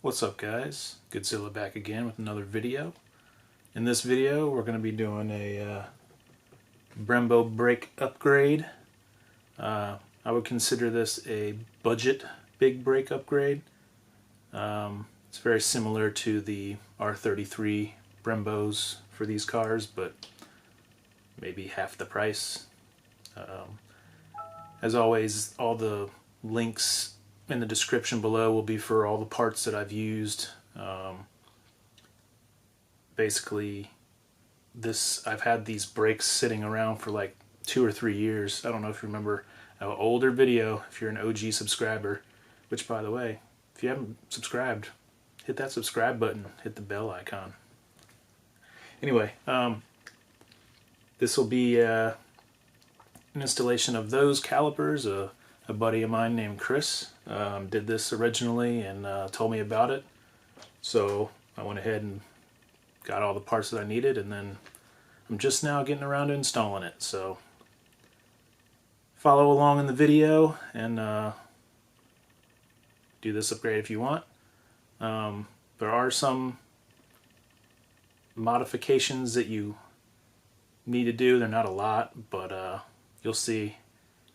What's up, guys? GoodeZilla back again with another video. In this video we're going to be doing a Brembo brake upgrade. I would consider this a budget big brake upgrade. It's very similar to the R32 Brembos for these cars, but maybe half the price. As always, all the links in the description below will be for all the parts that I've used. Basically, I've had these brakes sitting around for like 2 or 3 years. I don't know if you remember an older video, if you're an OG subscriber, which, by the way, if you haven't subscribed, hit that subscribe button, hit the bell icon. Anyway, this will be an installation of those calipers. A buddy of mine named Chris did this originally and told me about it, so I went ahead and got all the parts that I needed, and then I'm just now getting around to installing it. So follow along in the video and do this upgrade if you want. There are some modifications that you need to do. They're not a lot, but you'll see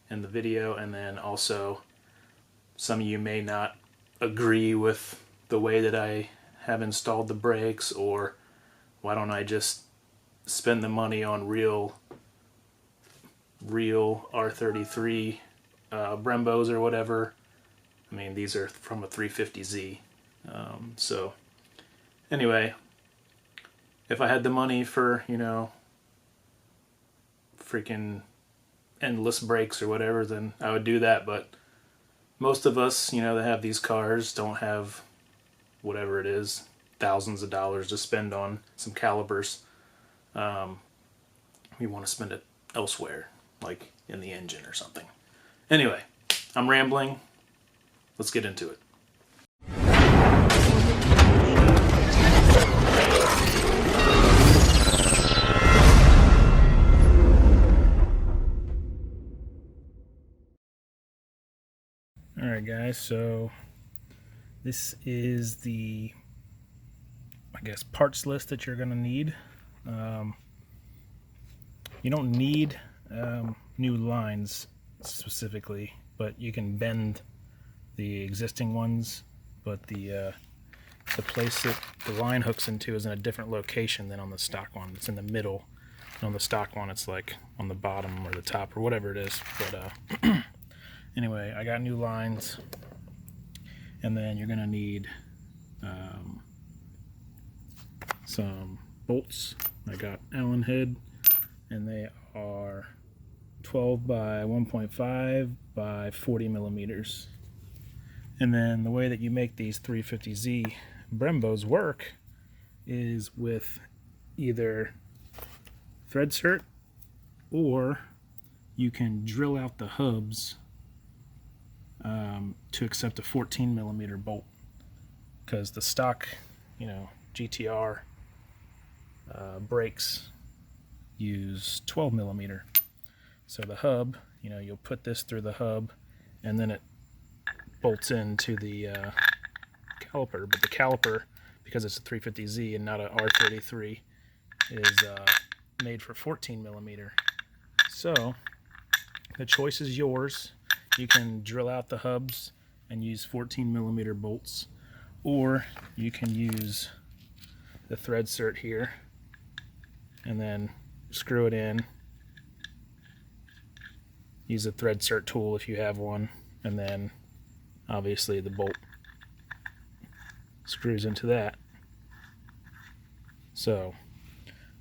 in the video. And then also, some of you may not agree with the way that I have installed the brakes, or why don't I just spend the money on real R33 Brembos or whatever. I mean, these are from a 350Z. So anyway, if I had the money for, freaking endless brakes or whatever, then I would do that. But most of us, that have these cars don't have whatever it is, thousands of dollars to spend on some calipers. We want to spend it elsewhere, like in the engine or something. Anyway, I'm rambling. Let's get into it. Alright guys, so this is the, parts list that you're going to need. You don't need new lines specifically, but you can bend the existing ones, but the place that the line hooks into is in a different location than on the stock one. It's in the middle. On the stock one it's like on the bottom or the top or whatever it is. But anyway, I got new lines, and then you're gonna need some bolts. I got Allen head, and they are 12 by 1.5 by 40 millimeters. And then the way that you make these 350Z Brembos work is with either thread cert, or you can drill out the hubs to accept a 14 millimeter bolt, because the stock, GTR brakes use 12 millimeter. So the hub, you'll put this through the hub, and then it bolts into the caliper. But the caliper, because it's a 350Z and not an R33, is made for 14 millimeter. So the choice is yours. You can drill out the hubs and use 14 millimeter bolts, or you can use the thread cert here and then screw it in. Use a thread cert tool if you have one, and then obviously the bolt screws into that. So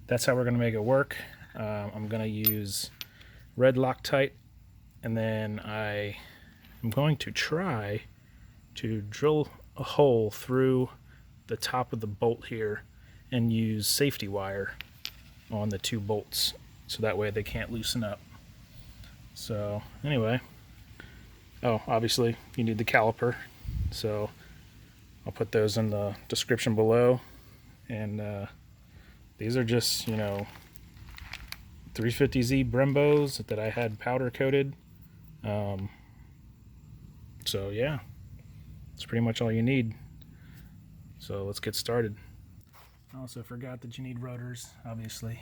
that's how we're going to make it work. I'm going to use red Loctite, and then I am going to try to drill a hole through the top of the bolt here and use safety wire on the two bolts, so that way they can't loosen up. So anyway, obviously you need the caliper, so I'll put those in the description below. And these are just 350Z Brembos that I had powder coated. So yeah, that's pretty much all you need. So let's get started. I also forgot that you need rotors, obviously.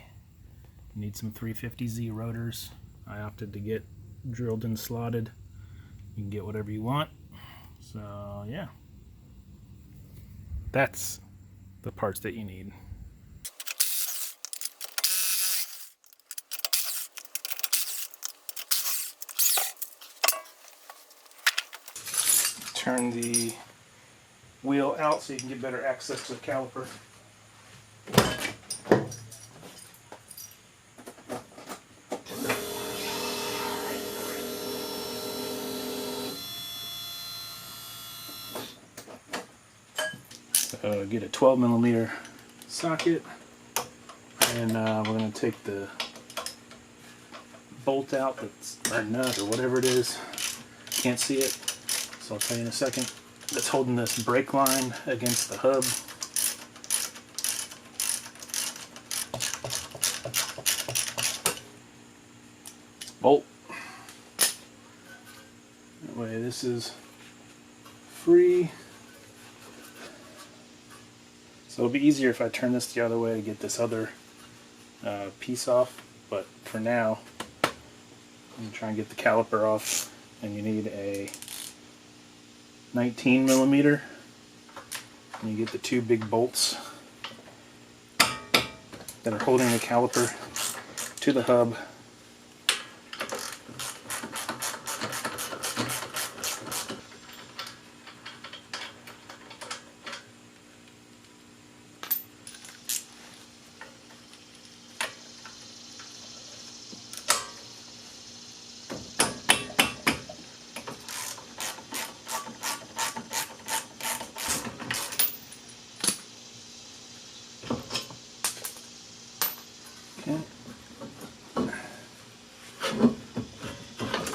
You need some 350Z rotors. I opted to get drilled and slotted. You can get whatever you want. So yeah, that's the parts that you need. Turn the wheel out so you can get better access to the caliper. Get a 12mm socket, and we're going to take the bolt out, or nut or whatever it is. Can't see it, so I'll tell you in a second. That's holding this brake line against the hub. Bolt. That way this is free. So it'll be easier if I turn this the other way to get this other piece off, but for now I'm going to try and get the caliper off, and you need a 19mm, and you get the two big bolts that are holding the caliper to the hub. Okay.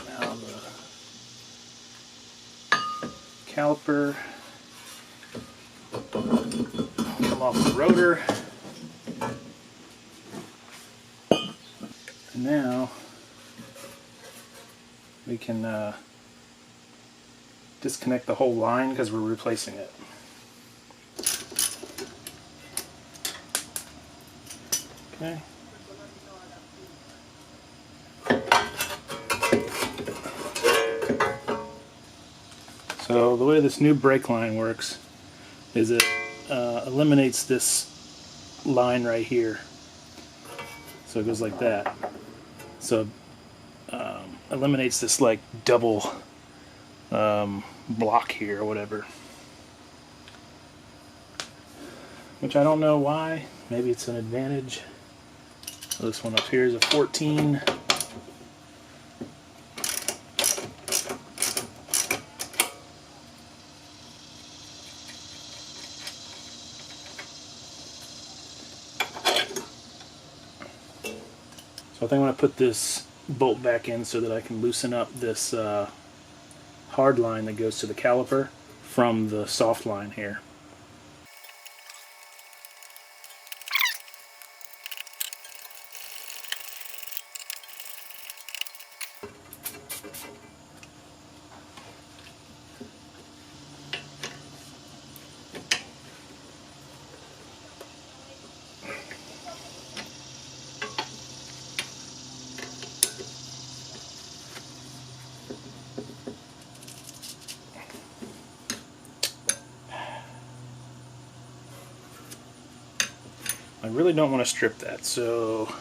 Now the caliper come off the rotor. And now we can disconnect the whole line because we're replacing it. Okay. So the way this new brake line works is it eliminates this line right here. So it goes like that. So eliminates this like double block here or whatever. Which I don't know why. Maybe it's an advantage. So this one up here is a 14. So I think I'm going to put this bolt back in so that I can loosen up this hard line that goes to the caliper from the soft line here. I really don't want to strip that, so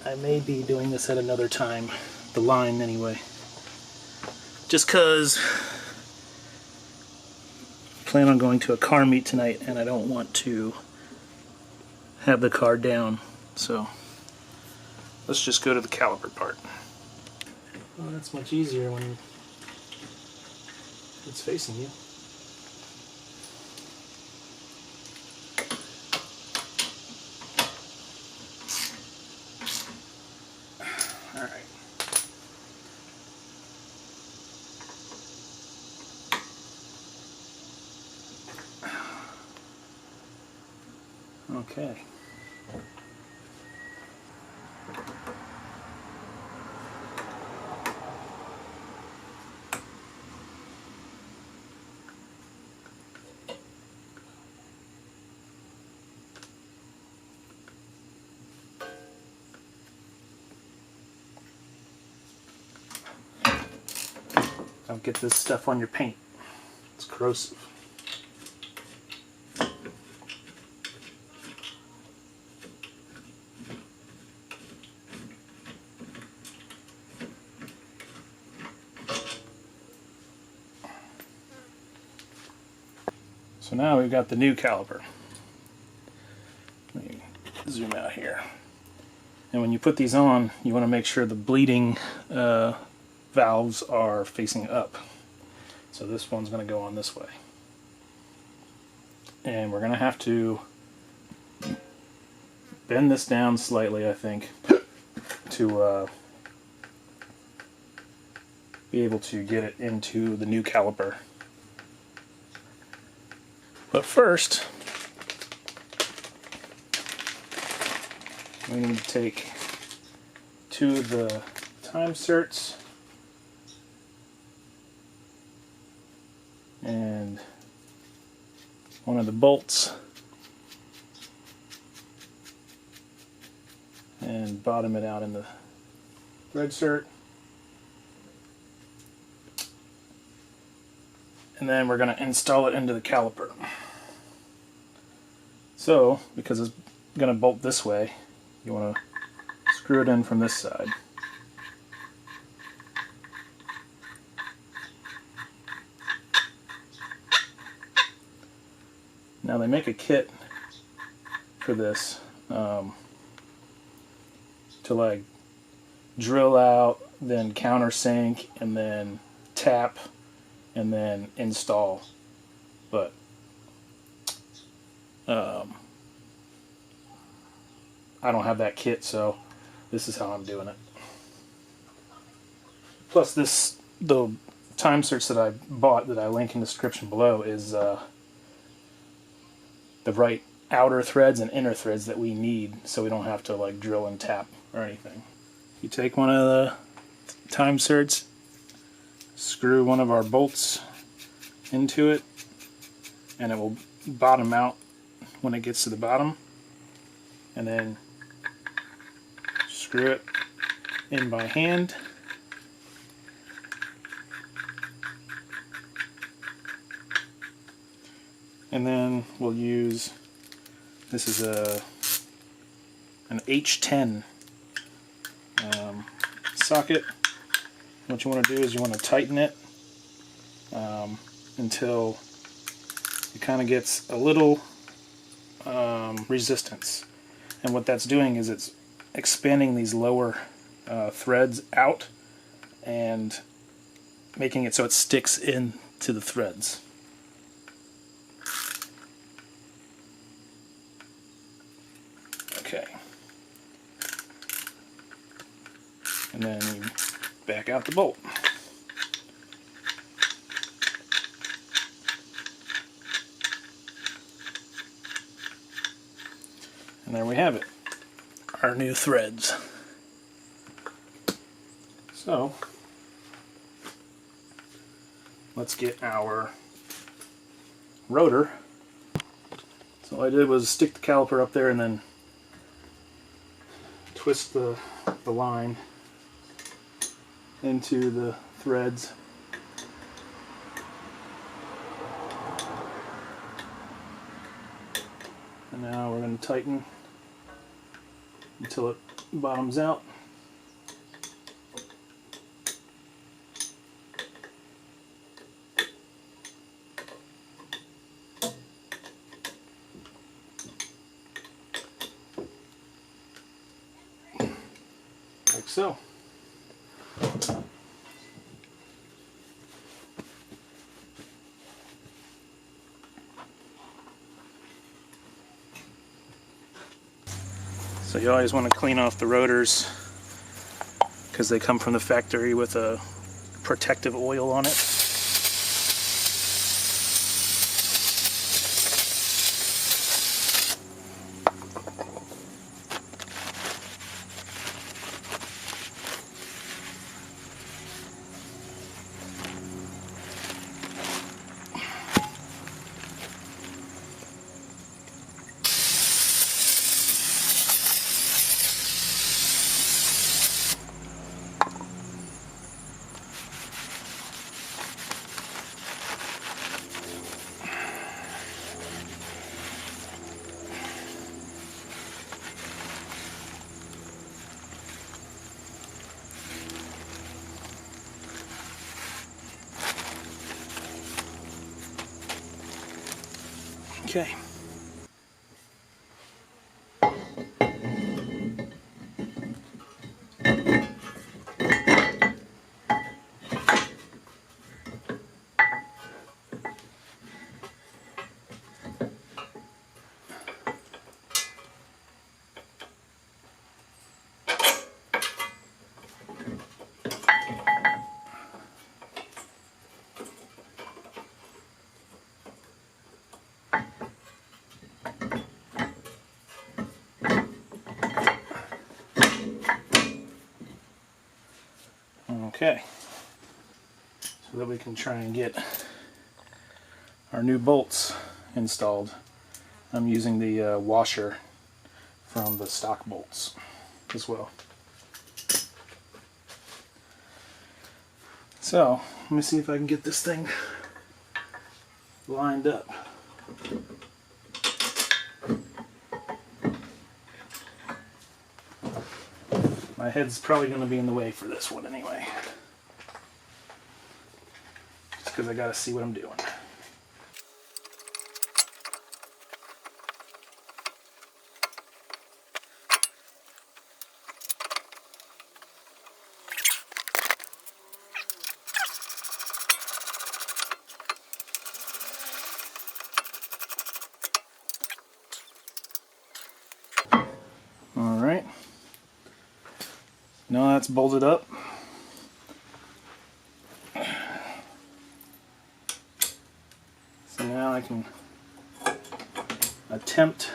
I may be doing this at another time, the line anyway. Just because I plan on going to a car meet tonight and I don't want to have the car down, so let's just go to the caliper part. Well, that's much easier when it's facing you. Alright. Okay. Don't get this stuff on your paint. It's corrosive. So now we've got the new caliper. Let me zoom out here. And when you put these on, you want to make sure the bleeding valves are facing up. So this one's going to go on this way. And we're going to have to bend this down slightly, I think, to be able to get it into the new caliper. But first, we need to take two of the time certs and one of the bolts and bottom it out in the thread cert. And then we're going to install it into the caliper. So, because it's going to bolt this way, you want to screw it in from this side. Now they make a kit for this to like drill out, then countersink, and then tap, and then install. But I don't have that kit, so this is how I'm doing it. Plus the time certs that I bought, that I link in the description below, is the right outer threads and inner threads that we need, so we don't have to like drill and tap or anything. You take one of the time certs, screw one of our bolts into it, and it will bottom out when it gets to the bottom, and then screw it in by hand. And then we'll use, this is an H10 socket. What you want to do is you want to tighten it until it kind of gets a little resistance. And what that's doing is it's expanding these lower threads out and making it so it sticks into the threads. Okay. And then you back out the bolt. And there we have it, our new threads. So, let's get our rotor. So all I did was stick the caliper up there and then twist the line into the threads. And now we're going to tighten until it bottoms out. Like so. So you always want to clean off the rotors because they come from the factory with a protective oil on it. Okay. Okay, so that we can try and get our new bolts installed. I'm using the washer from the stock bolts as well. So, let me see if I can get this thing lined up. My head's probably going to be in the way for this one anyway. Just because I got to see what I'm doing. Alright. Now that's bolted up. So now I can attempt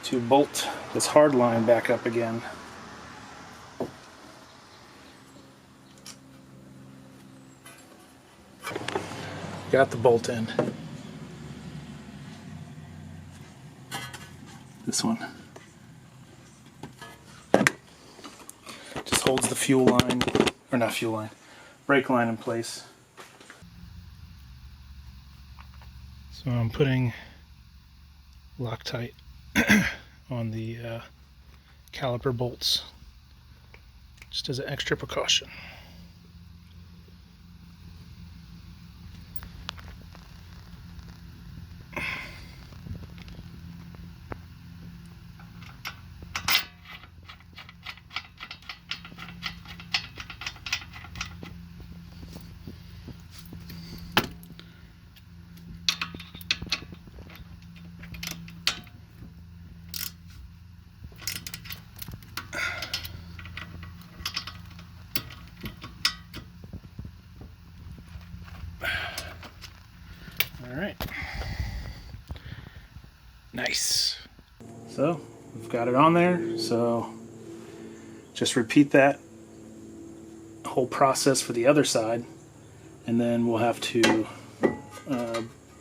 to bolt this hard line back up again. Got the bolt in. This one. Just holds the fuel line, or not fuel line, brake line in place. So I'm putting Loctite on the caliper bolts, just as an extra precaution. Alright. Nice. So, we've got it on there, so just repeat that whole process for the other side, and then we'll have to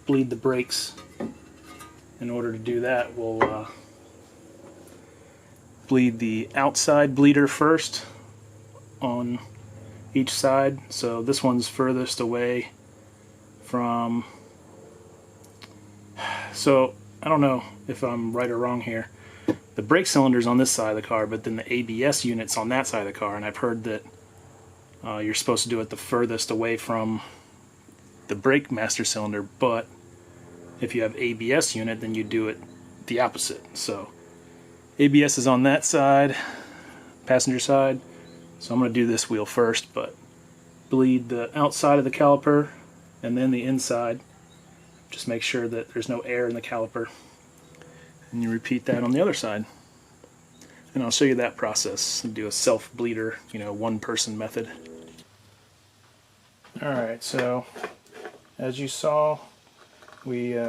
bleed the brakes. In order to do that, we'll bleed the outside bleeder first on each side. So this one's furthest away from... So, I don't know if I'm right or wrong here. The brake cylinder's on this side of the car, but then the ABS unit's on that side of the car, and I've heard that you're supposed to do it the furthest away from the brake master cylinder, but if you have ABS unit, then you do it the opposite. So, ABS is on that side, passenger side, so I'm going to do this wheel first, but bleed the outside of the caliper and then the inside. Just make sure that there's no air in the caliper. And you repeat that on the other side. And I'll show you that process and do a self-bleeder, one-person method. Alright, so as you saw, we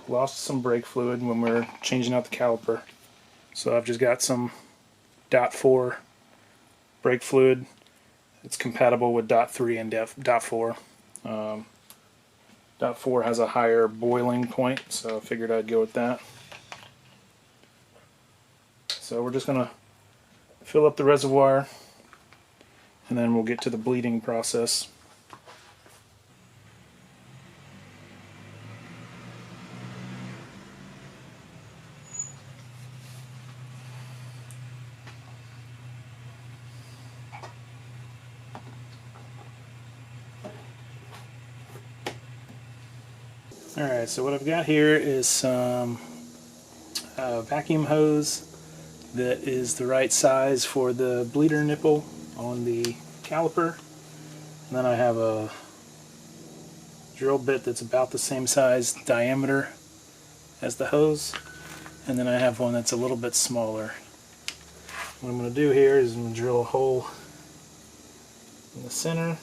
lost some brake fluid when we were changing out the caliper. So I've just got some .4 brake fluid. It's compatible with .3 and .4. .4 has a higher boiling point, so I figured I'd go with that. So we're just going to fill up the reservoir, and then we'll get to the bleeding process. Alright, so what I've got here is some vacuum hose that is the right size for the bleeder nipple on the caliper. And then I have a drill bit that's about the same size diameter as the hose. And then I have one that's a little bit smaller. What I'm going to do here is I'm going to drill a hole in the center.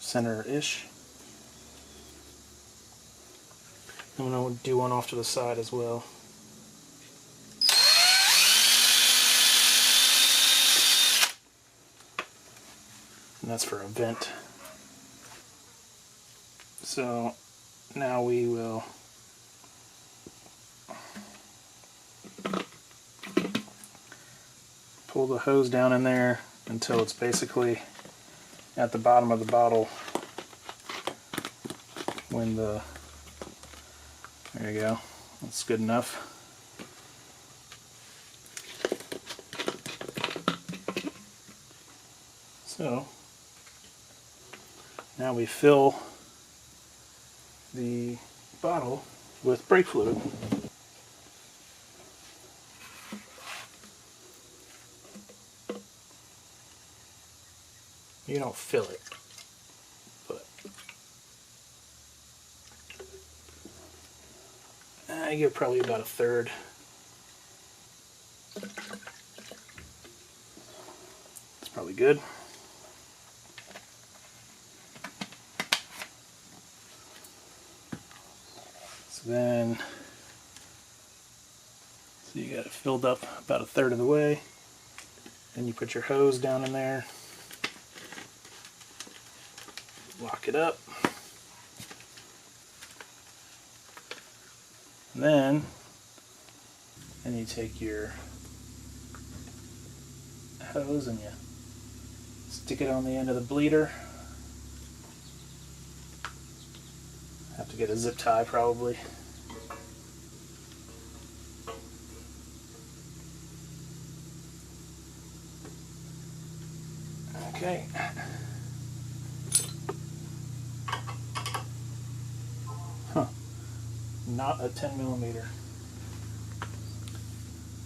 Center-ish. I'm going to do one off to the side as well. And that's for a vent. So now we will pull the hose down in there until it's basically at the bottom of the bottle when the, there you go, that's good enough. So now we fill the bottle with brake fluid. You don't fill it, but I give probably about a third. It's probably good. So then, so you got it filled up about a third of the way. Then you put your hose down in there. Lock it up. And then you take your hose and you stick it on the end of the bleeder. Have to get a zip tie probably. Okay. Not a 10 millimeter.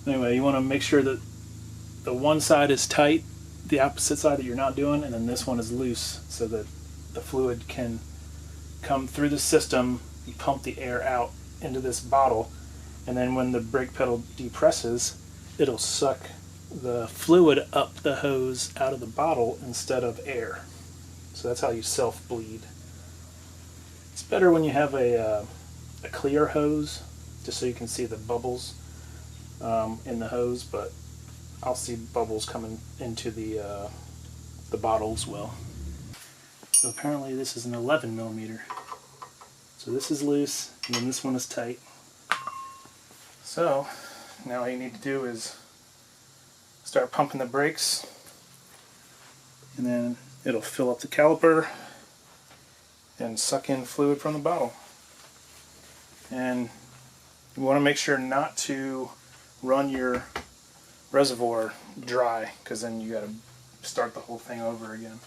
Anyway, you want to make sure that the one side is tight, the opposite side that you're not doing, and then this one is loose so that the fluid can come through the system. You pump the air out into this bottle, and then when the brake pedal depresses, it'll suck the fluid up the hose out of the bottle instead of air. So that's how you self-bleed. It's better when you have a clear hose, just so you can see the bubbles in the hose, but I'll see bubbles coming into the bottle as well. So apparently this is an 11 millimeter. So this is loose, and then this one is tight. So now all you need to do is start pumping the brakes, and then it'll fill up the caliper and suck in fluid from the bottle. And you want to make sure not to run your reservoir dry, because then you got to start the whole thing over again.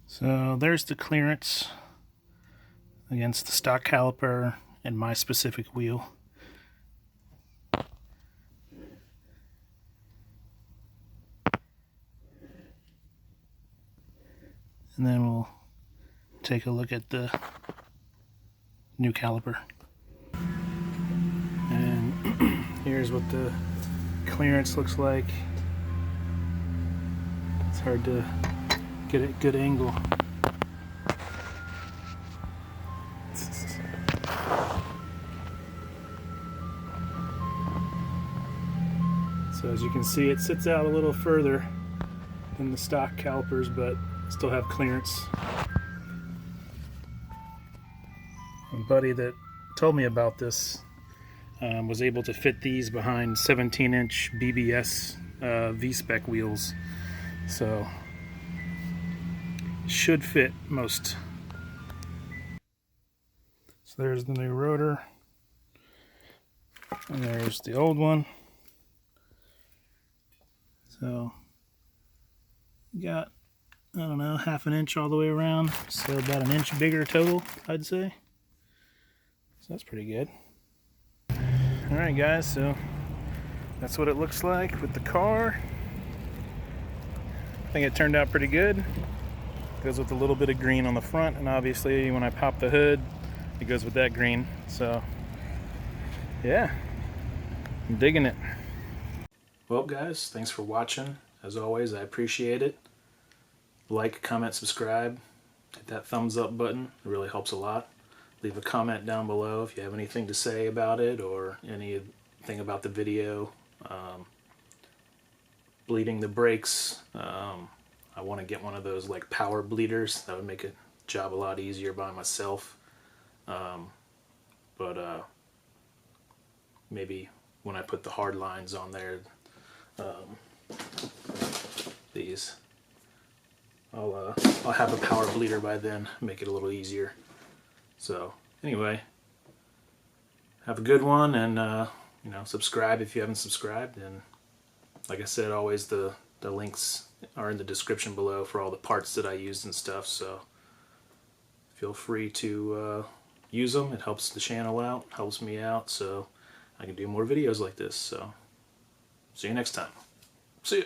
So there's the clearance against the stock caliper and my specific wheel. And then we'll take a look at the new caliper. And Here's what the clearance looks like. It's hard to get a good angle. So as you can see, it sits out a little further than the stock calipers, but still have clearance. A buddy that told me about this was able to fit these behind 17-inch BBS V-spec wheels, so should fit most. So there's the new rotor, and there's the old one. So you got, I don't know, half an inch all the way around, so about an inch bigger total, I'd say. So that's pretty good. Alright guys, so that's what it looks like with the car. I think it turned out pretty good. Goes with a little bit of green on the front, and obviously when I pop the hood, it goes with that green. So yeah, I'm digging it. Well guys, thanks for watching. As always, I appreciate it. Like, comment, subscribe, hit that thumbs up button. It really helps a lot. Leave a comment down below if you have anything to say about it or anything about the video. Bleeding the brakes. I want to get one of those like power bleeders. That would make a job a lot easier by myself. Maybe when I put the hard lines on there, these, I'll have a power bleeder by then, make it a little easier. So anyway, have a good one, and you know, subscribe if you haven't subscribed. And like I said, always the links are in the description below for all the parts that I used and stuff. So feel free to use them. It helps the channel out, helps me out, so I can do more videos like this. So see you next time. See ya.